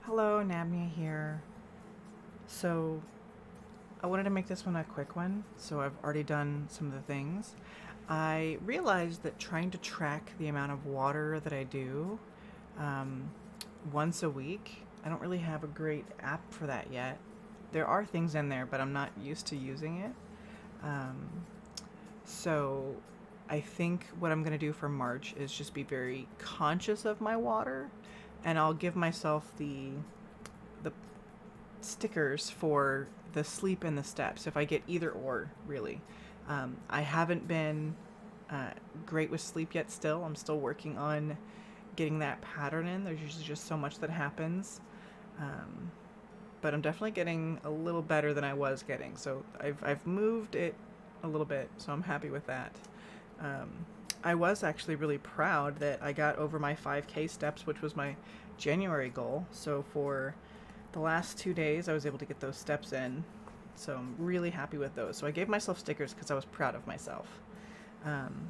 Hello, Nabnia here. So, I wanted to make this one a quick one, so I've already done some of the things. I realized that trying to track the amount of water that I do um, once a week, I don't really have a great app for that yet. There are things in there, but I'm not used to using it. Um, so, I think what I'm going to do for March is just be very conscious of my water, and I'll give myself the stickers for the sleep and the steps if I get either or, really. I haven't been uh, great with sleep yet, still. I'm still working on getting that pattern in. There's usually just so much that happens. Um, but I'm definitely getting a little better than I was getting. So I've moved it a little bit, so I'm happy with that. Um, I was actually really proud that I got over my 5K steps, which was my January goal. So for the last 2 days, I was able to get those steps in. So I'm really happy with those. So I gave myself stickers because I was proud of myself. Um,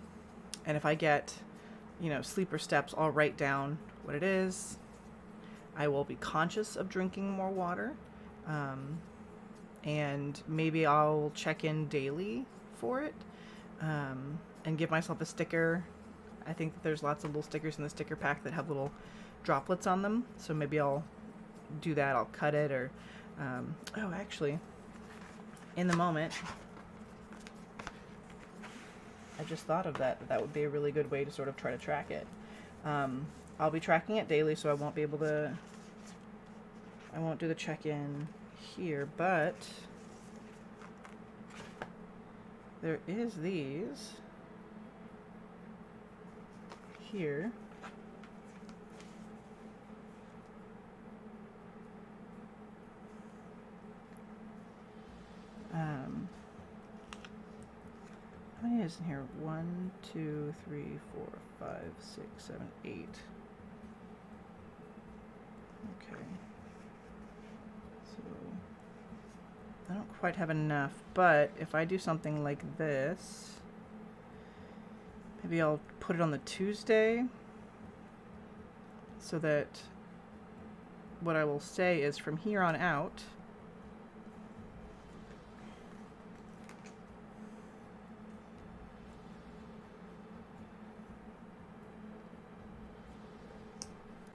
and if I get, sleeper steps, I'll write down what it is. I will be conscious of drinking more water. Um, and maybe I'll check in daily for it and give myself a sticker. I think that there's lots of little stickers in the sticker pack that have little droplets on them. So maybe I'll do that. I'll cut it or. Oh, actually, in the moment, I just thought of that. That would be a really good way to sort of try to track it. Um, I'll be tracking it daily, so I won't be able to. I won't do the check in here, but there is these here. Um, how many is in here? 1, 2, 3, 4, 5, 6, 7, 8. Okay. So I don't quite have enough, but if I do something like this, maybe I'll put it on the Tuesday so that what I will say is from here on out,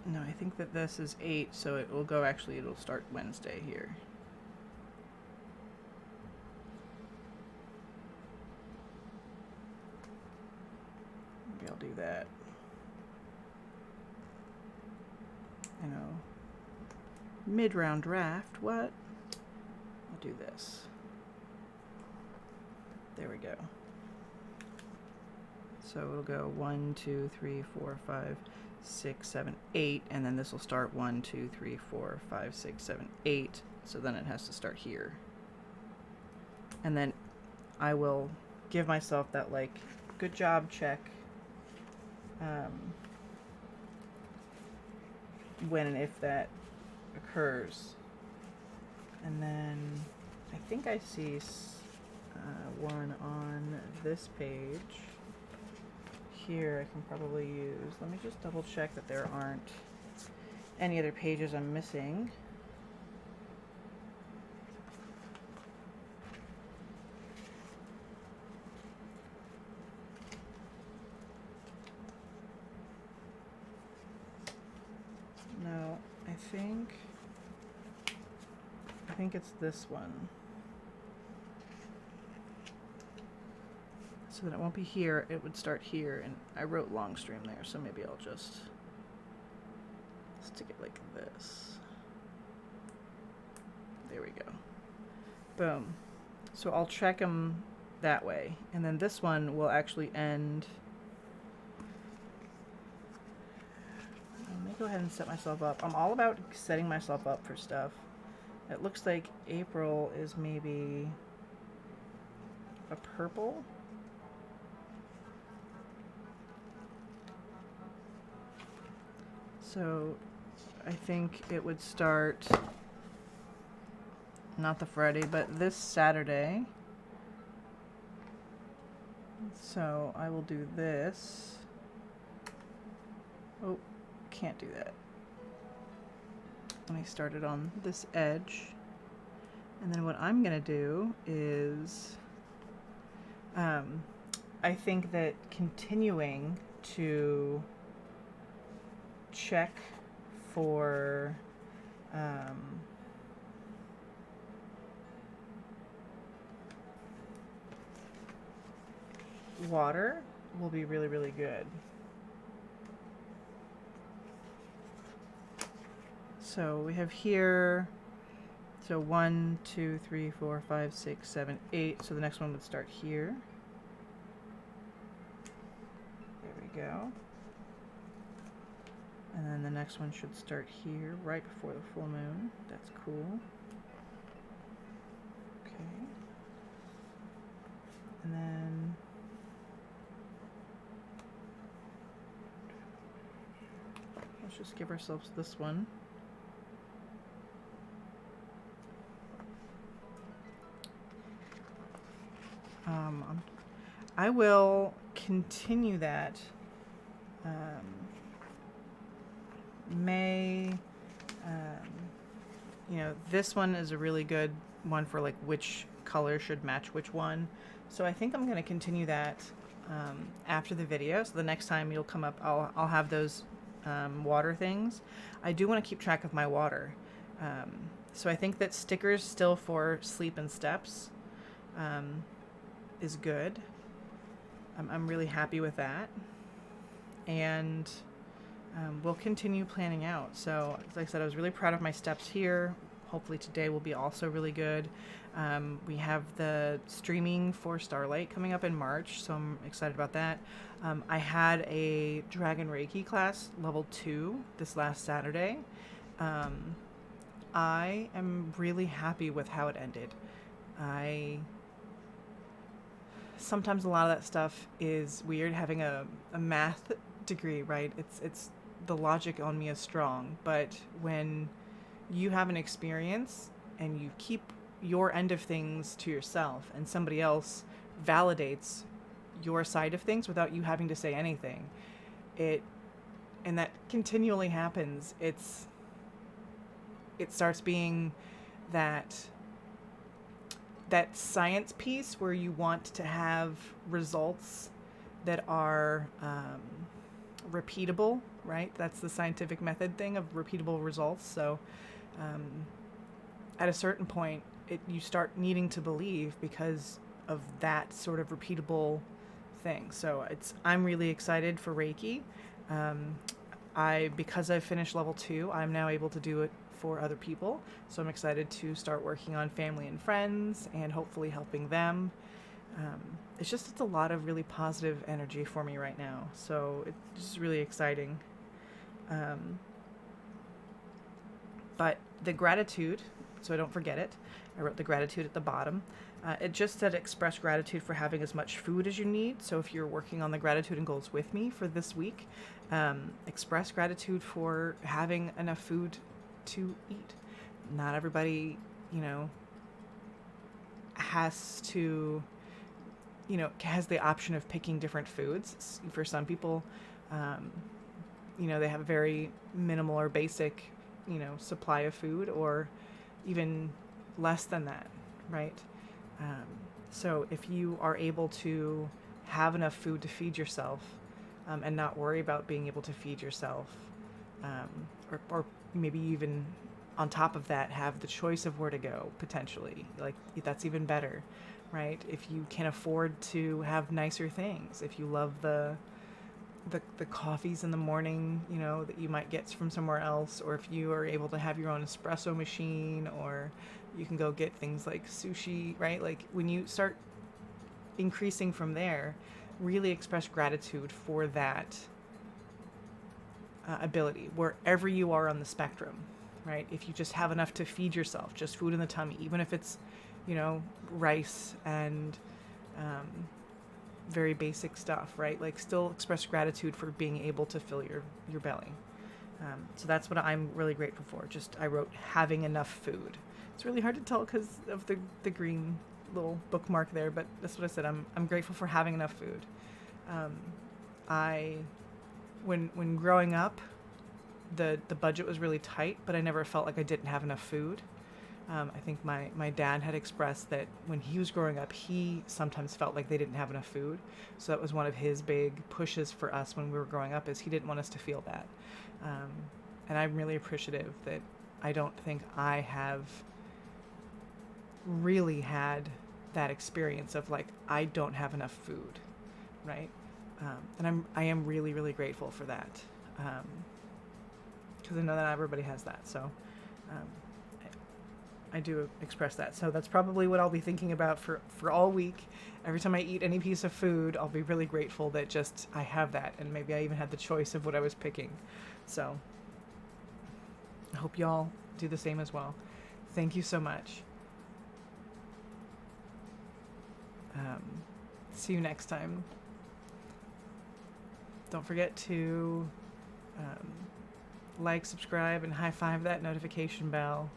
no, I think that this is 8, so it will go, actually, it'll start Wednesday here. Maybe I'll do that. Mid-round draft, what? I'll do this. There we go. So it'll go 1, 2, 3, 4, 5, 6, 7, 8, and then this will start 1, 2, 3, 4, 5, 6, 7, 8. So then it has to start here. And then I will give myself that, good job check when and if that occurs. And then I think I see one on this page. Here I can probably use. Let me just double check that there aren't any other pages I'm missing. No, I think it's this one. So that it won't be here, it would start here, and I wrote Longstream there, so maybe I'll just stick it like this. There we go. Boom. So I'll check them that way, and then this one will actually end. Let me go ahead and set myself up. I'm all about setting myself up for stuff. It looks like April is maybe a purple. So I think it would start not the Friday, but this Saturday. So I will do this. Oh, can't do that. Let me start it on this edge. And then what I'm going to do is, I think that continuing to check for water will be really, really good. So we have here, so 1, 2, 3, 4, 5, 6, 7, 8. So the next one would start here. There we go. And then the next one should start here, right before the full moon. That's cool. Okay. And then let's just give ourselves this one. I will continue that. You know, this one is a really good one for like which color should match which one. So I think I'm going to continue that after the video. So the next time you'll come up, I'll have those water things. I do want to keep track of my water. So I think that stickers still for sleep and steps is good. I'm really happy with that. And we'll continue planning out. So, like I said, I was really proud of my steps here. Hopefully today will be also really good. We have the streaming for Starlight coming up in March, so I'm excited about that. I had a Dragon Reiki class, level 2, this last Saturday. I am really happy with how it ended. Sometimes a lot of that stuff is weird, having a math degree, right? It's the logic on me is strong, but when you have an experience and you keep your end of things to yourself and somebody else validates your side of things without you having to say anything, and that continually happens, it starts being that science piece where you want to have results that are repeatable, right? That's the scientific method thing of repeatable results. So at a certain point, you start needing to believe because of that sort of repeatable thing. So I'm really excited for Reiki. Because I finished level 2, I'm now able to do it for other people. So I'm excited to start working on family and friends and hopefully helping them. It's a lot of really positive energy for me right now. So it's just really exciting. But the gratitude, so I don't forget it, I wrote the gratitude at the bottom. It just said express gratitude for having as much food as you need. So if you're working on the gratitude and goals with me for this week, express gratitude for having enough food to eat. Not everybody, has the option of picking different foods. For some people, they have a very minimal or basic, supply of food, or even less than that, right? So if you are able to have enough food to feed yourself, and not worry about being able to feed yourself, or maybe even on top of that have the choice of where to go, potentially, like that's even better, right? If you can afford to have nicer things, if you love the coffees in the morning, that you might get from somewhere else, or if you are able to have your own espresso machine, or you can go get things like sushi, right? Like when you start increasing from there, really express gratitude for that ability wherever you are on the spectrum, right? If you just have enough to feed yourself, just food in the tummy, even if it's, rice and very basic stuff, right? Like still express gratitude for being able to fill your belly. So that's what I'm really grateful for. I wrote having enough food. It's really hard to tell because of the green little bookmark there, but that's what I said. I'm grateful for having enough food. When growing up, the budget was really tight, but I never felt like I didn't have enough food. I think my dad had expressed that when he was growing up, he sometimes felt like they didn't have enough food. So that was one of his big pushes for us when we were growing up, is he didn't want us to feel that. Um, and I'm really appreciative that I don't think I have really had that experience of like, I don't have enough food, right? And I am really, really grateful for that. Because I know that not everybody has that. So um, I do express that. So that's probably what I'll be thinking about for all week. Every time I eat any piece of food, I'll be really grateful that just I have that. And maybe I even had the choice of what I was picking. So I hope y'all do the same as well. Thank you so much. See you next time. Don't forget to like, subscribe, and high five that notification bell.